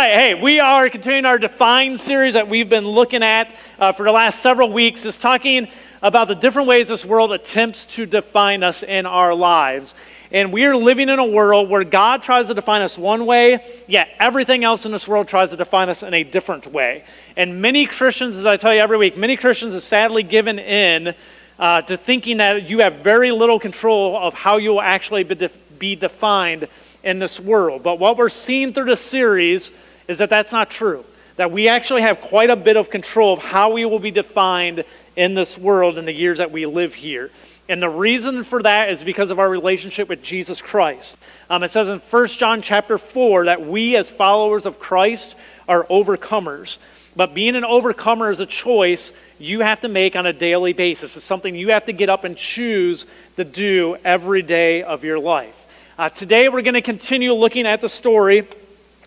right, hey, we are continuing our Define series that we've been looking at for the last several weeks, is talking about the different ways this world attempts to define us in our lives. And we are living in a world where God tries to define us one way, yet everything else in this world tries to define us in a different way. And many Christians, as I tell you every week, many Christians have sadly given in to thinking that you have very little control of how you will actually be defined in this world. But what we're seeing through this series is that that's not true. That we actually have quite a bit of control of how we will be defined in this world in the years that we live here. And the reason for that is because of our relationship with Jesus Christ. It says in 1 John chapter 4 that we as followers of Christ are overcomers. But being an overcomer is a choice you have to make on a daily basis. It's something you have to get up and choose to do every day of your life. Today we're going to continue looking at the story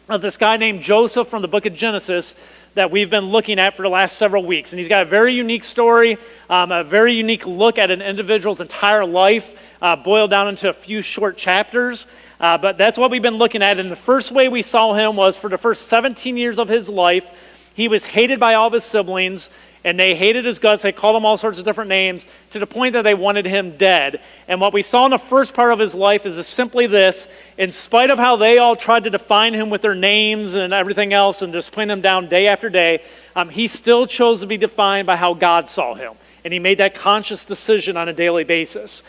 of this guy named Joseph from the book of Genesis that we've been looking at for the last several weeks. And he's got a very unique story, a very unique look at an individual's entire life, boiled down into a few short chapters. But that's what we've been looking at. And the first way we saw him was for the first 17 years of his life, he was hated by all of his siblings, and they hated his guts. They called him all sorts of different names to the point that they wanted him dead. And what we saw in the first part of his life is simply this: in spite of how they all tried to define him with their names and everything else and just putting him down day after day, he still chose to be defined by how God saw him. And he made that conscious decision on a daily basis.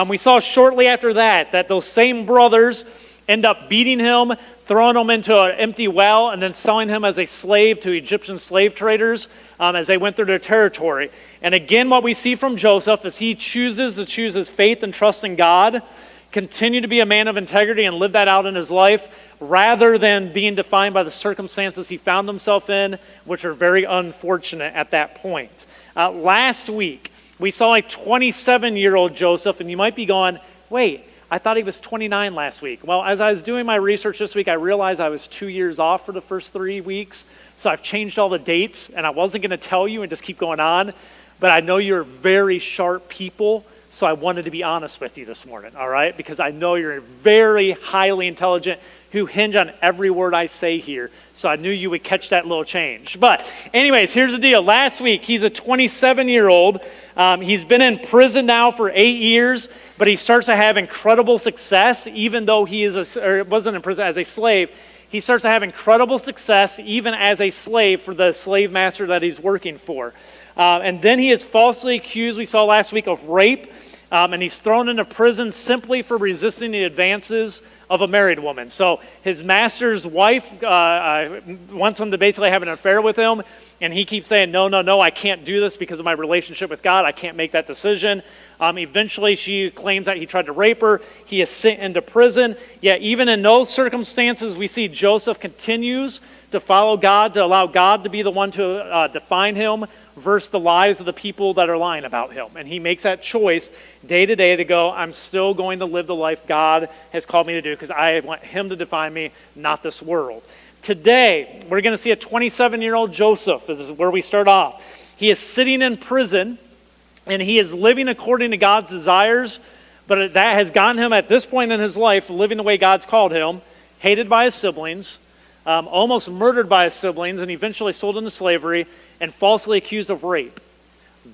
We saw shortly after that those same brothers end up beating him, throwing him into an empty well, and then selling him as a slave to Egyptian slave traders as they went through their territory. And again, what we see from Joseph is he chooses to choose his faith and trust in God, continue to be a man of integrity and live that out in his life, rather than being defined by the circumstances he found himself in, which are very unfortunate at that point. Last week, we saw a 27-year-old Joseph, and you might be going, wait, I thought he was 29 last week. Well, as I was doing my research this week, I realized I was 2 years off for the first 3 weeks. So I've changed all the dates, and I wasn't going to tell you and just keep going on. But I know you're very sharp people, so I wanted to be honest with you this morning, all right? Because I know you're very highly intelligent who hinge on every word I say here. So I knew you would catch that little change. But anyways, here's the deal. Last week, he's a 27-year-old. He's been in prison now for 8 years, but he starts to have incredible success, even though he wasn't in prison as a slave. He starts to have incredible success even as a slave for the slave master that he's working for. And then he is falsely accused, we saw last week, of rape. And he's thrown into prison simply for resisting the advances of a married woman. So his master's wife wants him to basically have an affair with him, and he keeps saying, no, I can't do this because of my relationship with God. I can't make that decision. Eventually, she claims that he tried to rape her. He is sent into prison. Yet even in those circumstances, we see Joseph continues to follow God, to allow God to be the one to define him versus the lies of the people that are lying about him. And he makes that choice day to day to go, I'm still going to live the life God has called me to do because I want him to define me, not this world. Today, we're going to see a 27-year-old Joseph. This is where we start off. He is sitting in prison, and he is living according to God's desires, but that has gotten him at this point in his life living the way God's called him, hated by his siblings, almost murdered by his siblings, and eventually sold into slavery, and falsely accused of rape.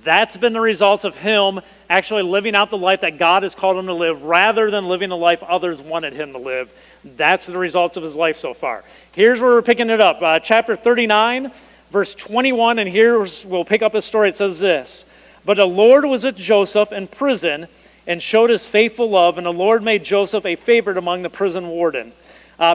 That's been the results of him actually living out the life that God has called him to live rather than living the life others wanted him to live. That's the results of his life so far. Here's where we're picking it up. Chapter 39, verse 21, and here we'll pick up his story. It says this: But the Lord was with Joseph in prison and showed his faithful love, and the Lord made Joseph a favorite among the prison warden.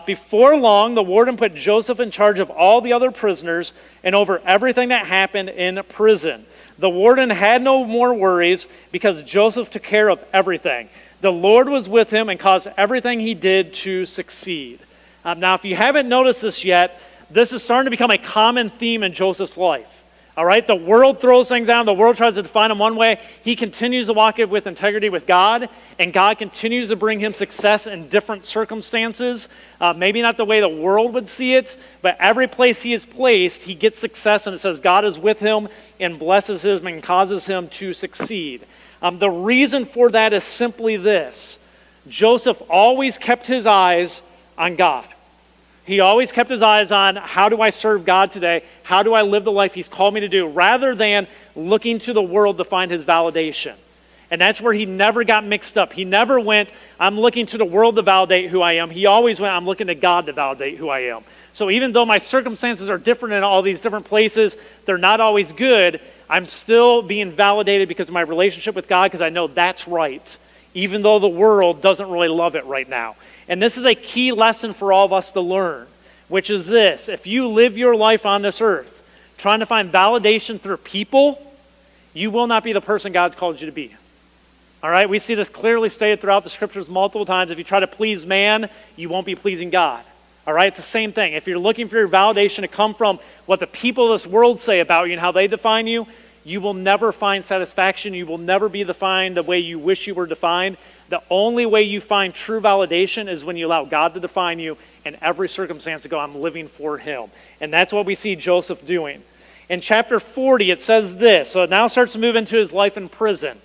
Before long, the warden put Joseph in charge of all the other prisoners and over everything that happened in prison. The warden had no more worries because Joseph took care of everything. The Lord was with him and caused everything he did to succeed. Now, if you haven't noticed this yet, this is starting to become a common theme in Joseph's life. All right, the world throws things out. The world tries to define him one way. He continues to walk it with integrity with God, and God continues to bring him success in different circumstances. Maybe not the way the world would see it, but every place he is placed, he gets success, and it says God is with him and blesses him and causes him to succeed. The reason for that is simply this: Joseph always kept his eyes on God. He always kept his eyes on, how do I serve God today? How do I live the life he's called me to do? Rather than looking to the world to find his validation. And that's where he never got mixed up. He never went, I'm looking to the world to validate who I am. He always went, I'm looking to God to validate who I am. So even though my circumstances are different in all these different places, they're not always good, I'm still being validated because of my relationship with God, because I know that's right, even though the world doesn't really love it right now. And this is a key lesson for all of us to learn, which is this: if you live your life on this earth trying to find validation through people, you will not be the person God's called you to be. All right, we see this clearly stated throughout the scriptures multiple times. If you try to please man, you won't be pleasing God. All right, it's the same thing. If you're looking for your validation to come from what the people of this world say about you and how they define you, you will never find satisfaction. You will never be defined the way you wish you were defined. The only way you find true validation is when you allow God to define you in every circumstance to go, I'm living for him. And that's what we see Joseph doing. In chapter 40, it says this. So it now starts to move into his life in prison.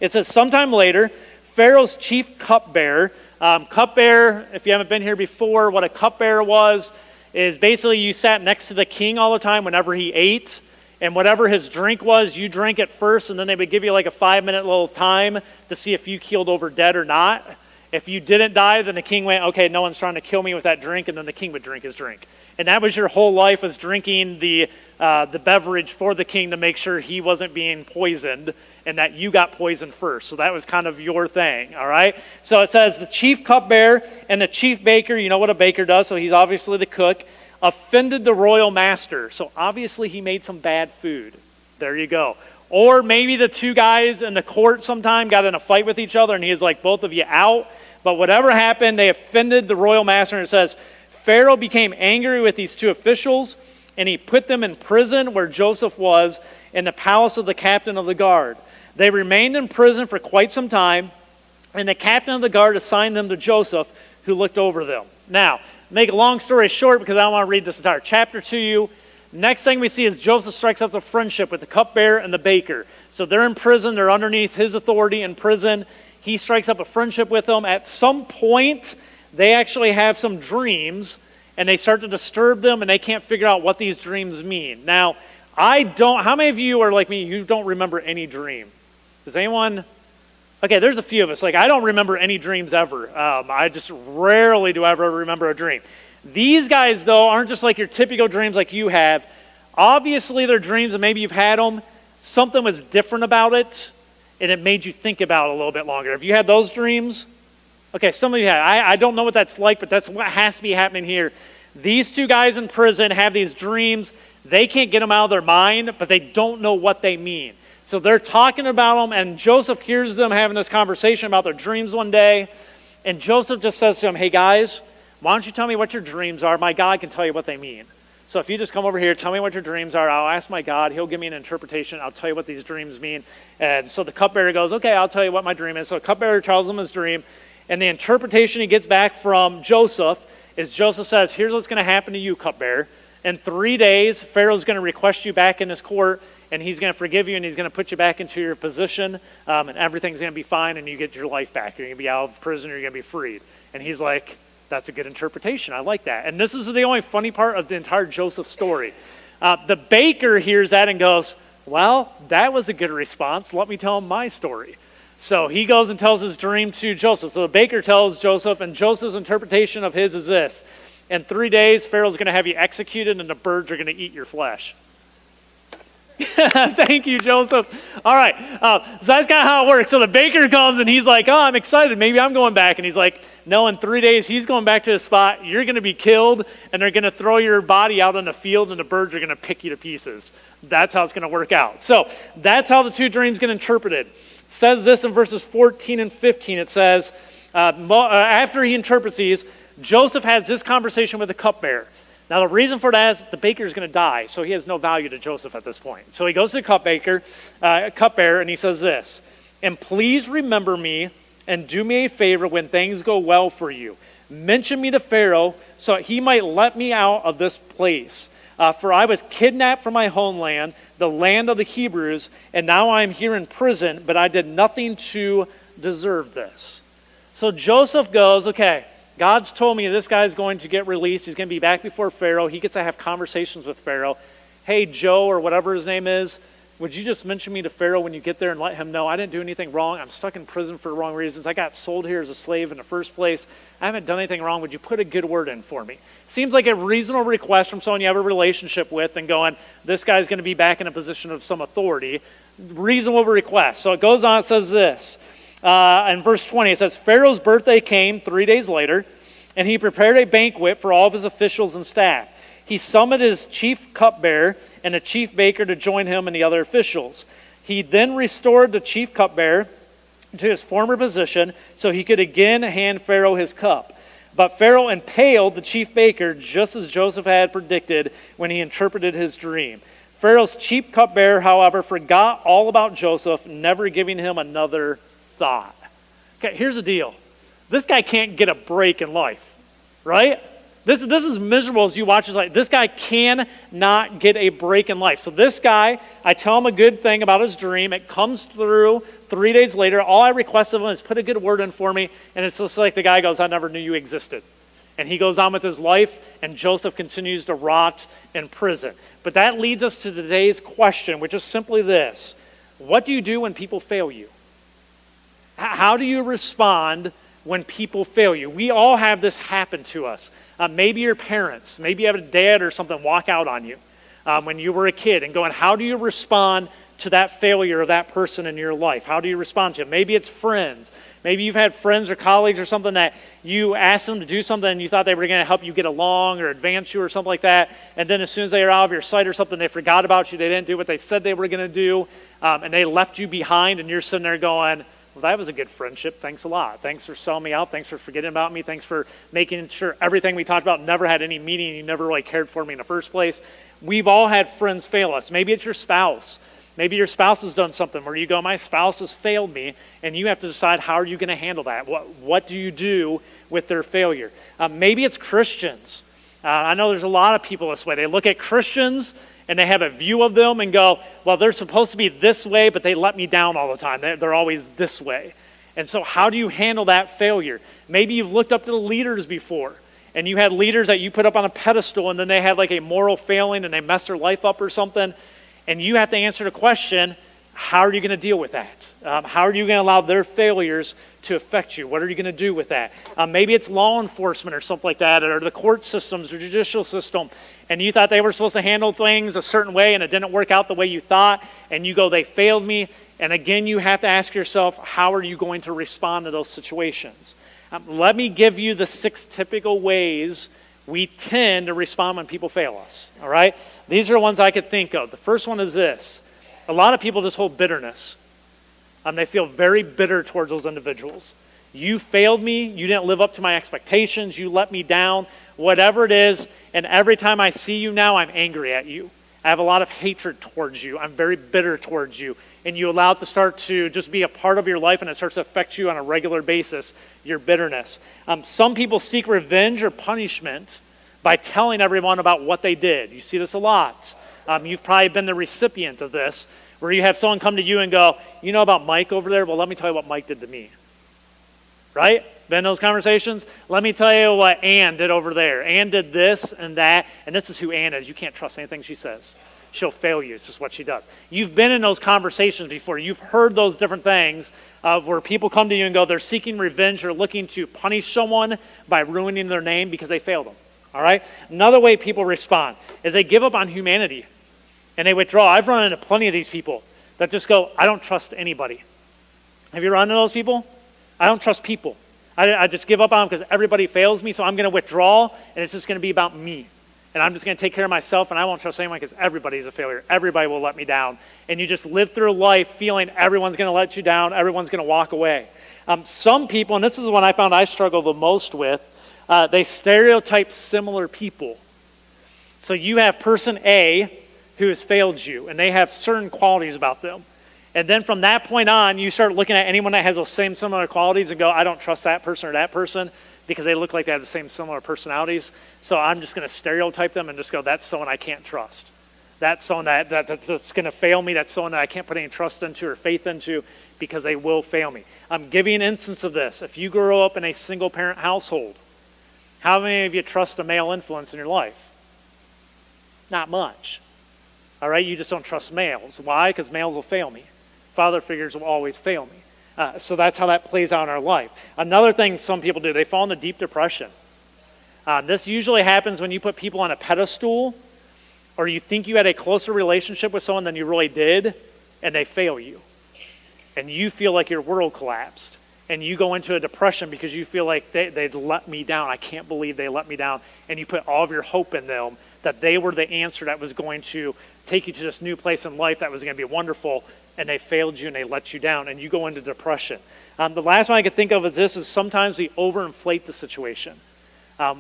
It says, sometime later, Pharaoh's chief cupbearer, cupbearer, if you haven't been here before, what a cupbearer was, is basically you sat next to the king all the time whenever he ate. And whatever his drink was, you drank it first, and then they would give you like a 5-minute little time to see if you keeled over dead or not. If you didn't die, then the king went, okay, no one's trying to kill me with that drink, and then the king would drink his drink. And that was your whole life, was drinking the beverage for the king to make sure he wasn't being poisoned and that you got poisoned first. So that was kind of your thing, all right? So it says the chief cupbearer and the chief baker, you know what a baker does, so he's obviously the cook, offended the royal master. So obviously he made some bad food. There you go. Or maybe the two guys in the court sometime got in a fight with each other and he's like, both of you out. But whatever happened, they offended the royal master. And it says, Pharaoh became angry with these two officials and he put them in prison where Joseph was, in the palace of the captain of the guard. They remained in prison for quite some time, and the captain of the guard assigned them to Joseph, who looked over them. Now, make a long story short, because I don't want to read this entire chapter to you. Next thing we see is Joseph strikes up a friendship with the cupbearer and the baker. So they're in prison. They're underneath his authority in prison. He strikes up a friendship with them. At some point, they actually have some dreams, and they start to disturb them, and they can't figure out what these dreams mean. Now, how many of you are like me, you don't remember any dream? Does anyone? Okay, there's a few of us. Like, I don't remember any dreams ever. I just rarely do I ever remember a dream. These guys, though, aren't just like your typical dreams like you have. Obviously, they're dreams, and maybe you've had them. Something was different about it, and it made you think about it a little bit longer. Have you had those dreams? Okay, some of you have. I don't know what that's like, but that's what has to be happening here. These two guys in prison have these dreams. They can't get them out of their mind, but they don't know what they mean. So they're talking about them, and Joseph hears them having this conversation about their dreams one day. And Joseph just says to them, hey guys, why don't you tell me what your dreams are? My God can tell you what they mean. So if you just come over here, tell me what your dreams are. I'll ask my God. He'll give me an interpretation. I'll tell you what these dreams mean. And so the cupbearer goes, okay, I'll tell you what my dream is. So the cupbearer tells him his dream. And the interpretation he gets back from Joseph is Joseph says, here's what's going to happen to you, cupbearer. In 3 days, Pharaoh's going to request you back in his court, and he's going to forgive you, and he's going to put you back into your position, and everything's going to be fine, and you get your life back. You're going to be out of prison, you're going to be freed. And he's like, that's a good interpretation. I like that. And this is the only funny part of the entire Joseph story. The baker hears that and goes, well, that was a good response. Let me tell him my story. So he goes and tells his dream to Joseph. So the baker tells Joseph, and Joseph's interpretation of his is this. In 3 days, Pharaoh's going to have you executed, and the birds are going to eat your flesh. Thank you, Joseph. All right. So that's kind of how it works. So the baker comes, and he's like, oh, I'm excited. Maybe I'm going back. And he's like, no, in 3 days, he's going back to the spot. You're going to be killed, and they're going to throw your body out in the field, and the birds are going to pick you to pieces. That's how it's going to work out. So that's how the two dreams get interpreted. It says this in verses 14 and 15. It says, after he interprets these, Joseph has this conversation with the cupbearer. Now, the reason for that is the baker is going to die, so he has no value to Joseph at this point. So he goes to the cupbearer, and he says this, and please remember me and do me a favor when things go well for you. Mention me to Pharaoh so he might let me out of this place. For I was kidnapped from my homeland, the land of the Hebrews, and now I am here in prison, but I did nothing to deserve this. So Joseph goes, okay, God's told me this guy's going to get released. He's going to be back before Pharaoh. He gets to have conversations with Pharaoh. Hey, Joe, or whatever his name is, would you just mention me to Pharaoh when you get there and let him know I didn't do anything wrong? I'm stuck in prison for wrong reasons. I got sold here as a slave in the first place. I haven't done anything wrong. Would you put a good word in for me? Seems like a reasonable request from someone you have a relationship with and going, this guy's going to be back in a position of some authority. Reasonable request. So it goes on, it says this. In verse 20, it says, Pharaoh's birthday came 3 days later, and he prepared a banquet for all of his officials and staff. He summoned his chief cupbearer and a chief baker to join him and the other officials. He then restored the chief cupbearer to his former position so he could again hand Pharaoh his cup. But Pharaoh impaled the chief baker just as Joseph had predicted when he interpreted his dream. Pharaoh's chief cupbearer, however, forgot all about Joseph, never giving him another thought. Okay, here's the deal. This guy can't get a break in life, right? This is miserable as you watch this. Like, this guy cannot get a break in life. So this guy, I tell him a good thing about his dream. It comes through 3 days later. All I request of him is put a good word in for me. And it's just like the guy goes, I never knew you existed. And he goes on with his life, and Joseph continues to rot in prison. But that leads us to today's question, which is simply this. What do you do when people fail you? How do you respond when people fail you? We all have this happen to us. Maybe your parents, maybe you have a dad or something walk out on you when you were a kid and going, how do you respond to that failure of that person in your life? How do you respond to it? Maybe it's friends. Maybe you've had friends or colleagues or something that you asked them to do something and you thought they were going to help you get along or advance you or something like that. And then as soon as they were out of your sight or something, they forgot about you. They didn't do what they said they were going to do. And they left you behind, and you're sitting there going, well, that was a good friendship. Thanks a lot. Thanks for selling me out. Thanks for forgetting about me. Thanks for making sure everything we talked about never had any meaning and you never really cared for me in the first place. We've all had friends fail us. Maybe it's your spouse. Maybe your spouse has done something where you go, my spouse has failed me, and you have to decide how are you going to handle that. What do you do with their failure? Maybe it's Christians. I know there's a lot of people this way. They look at Christians and they have a view of them and go, well, they're supposed to be this way, but they let me down all the time. They're always this way. And so how do you handle that failure? Maybe you've looked up to the leaders before, and you had leaders that you put up on a pedestal, and then they had like a moral failing, and they mess their life up or something, and you have to answer the question, how are you going to deal with that? How are you going to allow their failures to affect you? What are you going to do with that? Maybe it's law enforcement or something like that, or the court systems or judicial system, and you thought they were supposed to handle things a certain way and it didn't work out the way you thought, and you go, they failed me. And again, you have to ask yourself, how are you going to respond to those situations? Let me give you the 6 typical ways we tend to respond when people fail us, all right? These are the ones I could think of. The first one is this. A lot of people just hold bitterness. They feel very bitter towards those individuals. You failed me. You didn't live up to my expectations. You let me down. Whatever it is, and every time I see you now, I'm angry at you. I have a lot of hatred towards you. I'm very bitter towards you. And you allow it to start to just be a part of your life, and it starts to affect you on a regular basis, your bitterness. Some people seek revenge or punishment by telling everyone about what they did. You see this a lot. You've probably been the recipient of this, where you have someone come to you and go, you know about Mike over there? Well, let me tell you what Mike did to me. Right? Been in those conversations? Let me tell you what Ann did over there. Ann did this and that, and this is who Ann is. You can't trust anything she says. She'll fail you. It's just what she does. You've been in those conversations before. You've heard those different things where people come to you and go, they're seeking revenge or looking to punish someone by ruining their name because they failed them. All right? Another way people respond is they give up on humanity and they withdraw. I've run into plenty of these people that just go, I don't trust anybody. Have you run into those people? I don't trust people. I just give up on them because everybody fails me, so I'm going to withdraw, and it's just going to be about me. And I'm just going to take care of myself, and I won't trust anyone because everybody's a failure. Everybody will let me down. And you just live through life feeling everyone's going to let you down, everyone's going to walk away. Some people, and this is one I found I struggle the most with, they stereotype similar people. So you have person A who has failed you, and they have certain qualities about them. And then from that point on, you start looking at anyone that has those same similar qualities and go, I don't trust that person or that person because they look like they have the same similar personalities. So I'm just going to stereotype them and just go, that's someone I can't trust. That's someone that's going to fail me. That's someone that I can't put any trust into or faith into because they will fail me. I'm giving an instance of this. If you grow up in a single-parent household, How many of you trust a male influence in your life? Not much. All right, you just don't trust males. Why? Because males will fail me. Father figures will always fail me. So that's how that plays out in our life. Another thing some people do, they fall into deep depression. This usually happens when you put people on a pedestal, or you think you had a closer relationship with someone than you really did, and they fail you. And you feel like your world collapsed. And you go into a depression because you feel like they let me down. I can't believe they let me down. And you put all of your hope in them, that they were the answer that was going to take you to this new place in life that was going to be wonderful, and they failed you and they let you down, and you go into depression. The last one I could think of is this, is sometimes we overinflate the situation.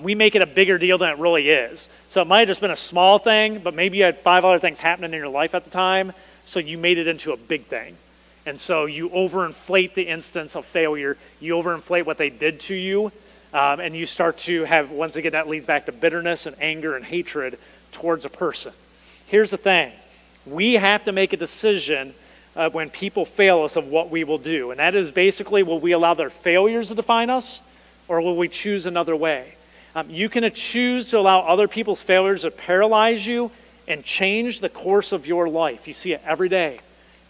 We make it a bigger deal than it really is. So it might have just been a small thing, but maybe you had 5 other things happening in your life at the time, so you made it into a big thing. And so you overinflate the instance of failure, you overinflate what they did to you, and you start to have, once again, that leads back to bitterness and anger and hatred towards a person. Here's the thing. We have to make a decision when people fail us of what we will do. And that is basically, will we allow their failures to define us, or will we choose another way? You can choose to allow other people's failures to paralyze you and change the course of your life. You see it every day.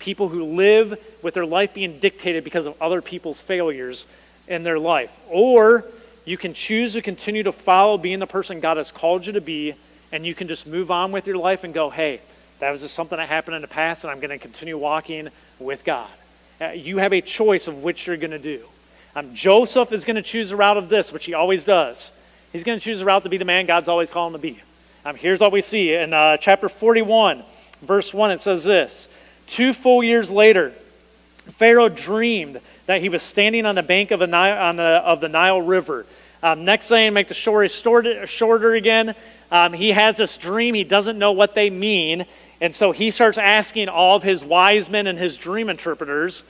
People who live with their life being dictated because of other people's failures in their life. Or you can choose to continue to follow being the person God has called you to be, and you can just move on with your life and go, hey, that was just something that happened in the past, and I'm going to continue walking with God. You have a choice of which you're going to do. Joseph is going to choose the route of this, which he always does. He's going to choose the route to be the man God's always called him to be. Here's what we see. In chapter 41, verse 1, it says this. 2 full years later, Pharaoh dreamed that he was standing on the bank of the Nile River. Next thing, to make the story shorter again, he has this dream. He doesn't know what they mean. And so he starts asking all of his wise men and his dream interpreters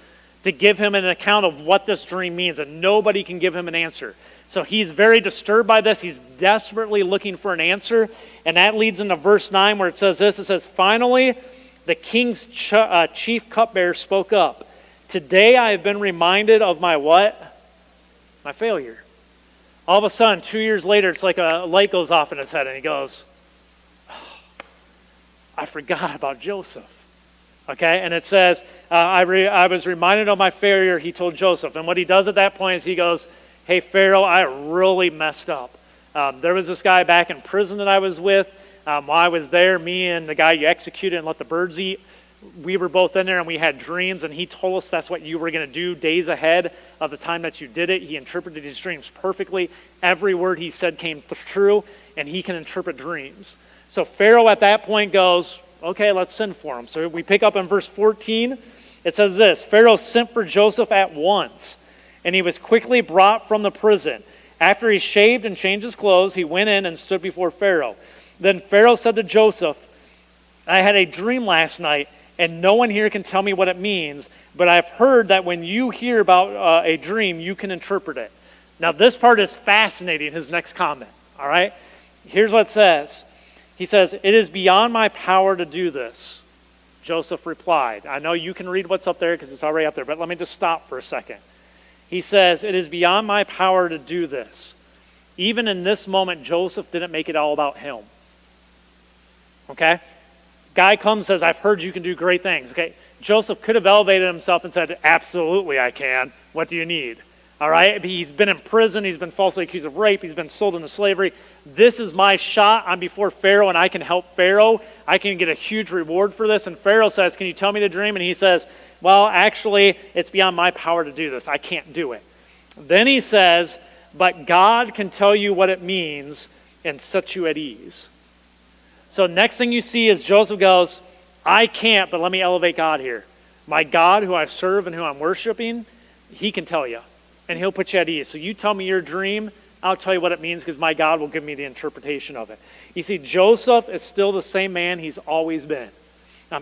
to give him an account of what this dream means. And nobody can give him an answer. So he's very disturbed by this. He's desperately looking for an answer. And that leads into verse 9 where it says this. It says, finally, the king's chief cupbearer spoke up. Today I have been reminded of my what? My failure. All of a sudden, 2 years later, it's like a light goes off in his head, and he goes, oh, I forgot about Joseph. Okay, and it says, I was reminded of my failure, he told Joseph. And what he does at that point is he goes, hey, Pharaoh, I really messed up. There was this guy back in prison that I was with. While I was there, me and the guy you executed and let the birds eat, we were both in there and we had dreams, and he told us that's what you were going to do days ahead of the time that you did it. He interpreted his dreams perfectly. Every word he said came true, and he can interpret dreams. So Pharaoh at that point goes, okay, let's send for him. So we pick up in verse 14. It says this, Pharaoh sent for Joseph at once, and he was quickly brought from the prison. After he shaved and changed his clothes, he went in and stood before Pharaoh. Then Pharaoh said to Joseph, I had a dream last night, and no one here can tell me what it means, but I've heard that when you hear about a dream, you can interpret it. Now this part is fascinating, his next comment, all right? Here's what it says. He says, it is beyond my power to do this. Joseph replied. I know you can read what's up there because it's already up there, but let me just stop for a second. He says, it is beyond my power to do this. Even in this moment, Joseph didn't make it all about him. Okay? Guy comes and says, I've heard you can do great things. Okay? Joseph could have elevated himself and said, absolutely I can. What do you need? All right? He's been in prison. He's been falsely accused of rape. He's been sold into slavery. This is my shot. I'm before Pharaoh, and I can help Pharaoh. I can get a huge reward for this. And Pharaoh says, can you tell me the dream? And he says, well, actually, it's beyond my power to do this. I can't do it. Then he says, but God can tell you what it means and set you at ease. So next thing you see is Joseph goes, I can't, but let me elevate God here. My God, who I serve and who I'm worshiping, he can tell you, and he'll put you at ease. So you tell me your dream, I'll tell you what it means because my God will give me the interpretation of it. You see, Joseph is still the same man he's always been.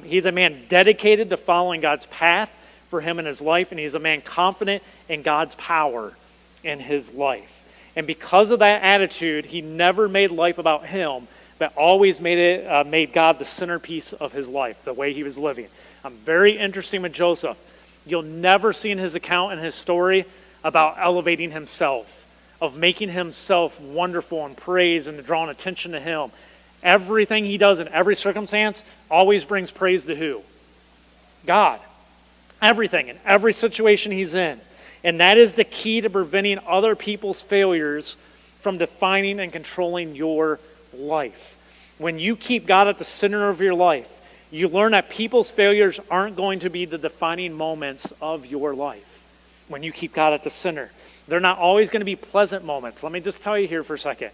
He's a man dedicated to following God's path for him in his life, and he's a man confident in God's power in his life. And because of that attitude, he never made life about him, but always made God the centerpiece of his life, the way he was living. Very interesting with Joseph. You'll never see in his account and his story about elevating himself, of making himself wonderful and praised and drawing attention to him. Everything he does in every circumstance always brings praise to who? God. Everything, in every situation he's in. And that is the key to preventing other people's failures from defining and controlling your life. When you keep God at the center of your life, you learn that people's failures aren't going to be the defining moments of your life. When you keep God at the center, they're not always going to be pleasant moments. Let me just tell you here for a second.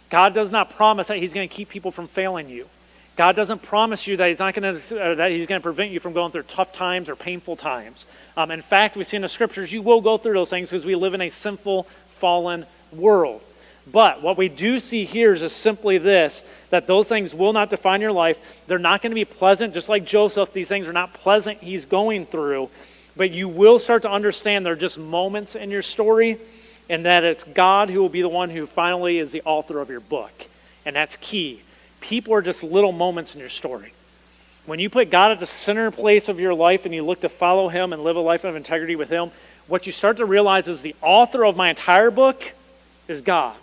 God does not promise that he's going to keep people from failing you. God doesn't promise you that he's going to prevent you from going through tough times or painful times. In fact, we see in the scriptures you will go through those things because we live in a sinful, fallen world. But what we do see here is simply this, that those things will not define your life. They're not going to be pleasant. Just like Joseph, these things are not pleasant he's going through. But you will start to understand they're just moments in your story, and that it's God who will be the one who finally is the author of your book. And that's key. People are just little moments in your story. When you put God at the center place of your life and you look to follow him and live a life of integrity with him, what you start to realize is the author of my entire book is God.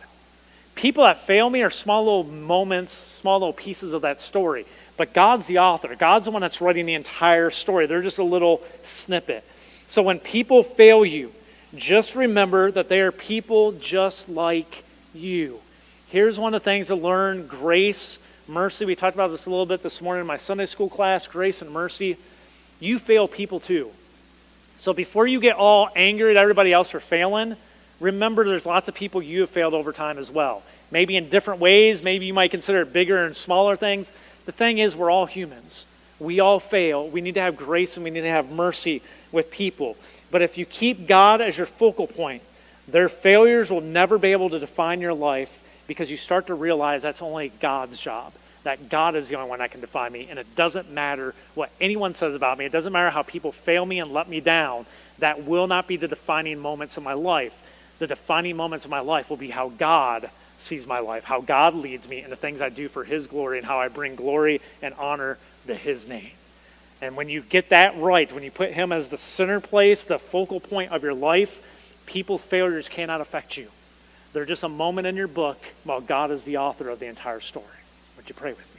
People that fail me are small little moments, small little pieces of that story. But God's the author. God's the one that's writing the entire story. They're just a little snippet. So when people fail you, just remember that they are people just like you. Here's one of the things to learn: grace, mercy. We talked about this a little bit this morning in my Sunday school class, grace and mercy. You fail people too. So before you get all angry at everybody else for failing, remember there's lots of people you have failed over time as well. Maybe in different ways. Maybe you might consider it bigger and smaller things. The thing is, we're all humans. We all fail. We need to have grace and we need to have mercy with people. But if you keep God as your focal point, their failures will never be able to define your life, because you start to realize that's only God's job. That God is the only one that can define me. And it doesn't matter what anyone says about me. It doesn't matter how people fail me and let me down. That will not be the defining moments of my life. The defining moments of my life will be how God sees my life, how God leads me in the things I do for his glory, and how I bring glory and honor to his name. And when you get that right, when you put him as the center place, the focal point of your life, people's failures cannot affect you. They're just a moment in your book while God is the author of the entire story. Would you pray with me?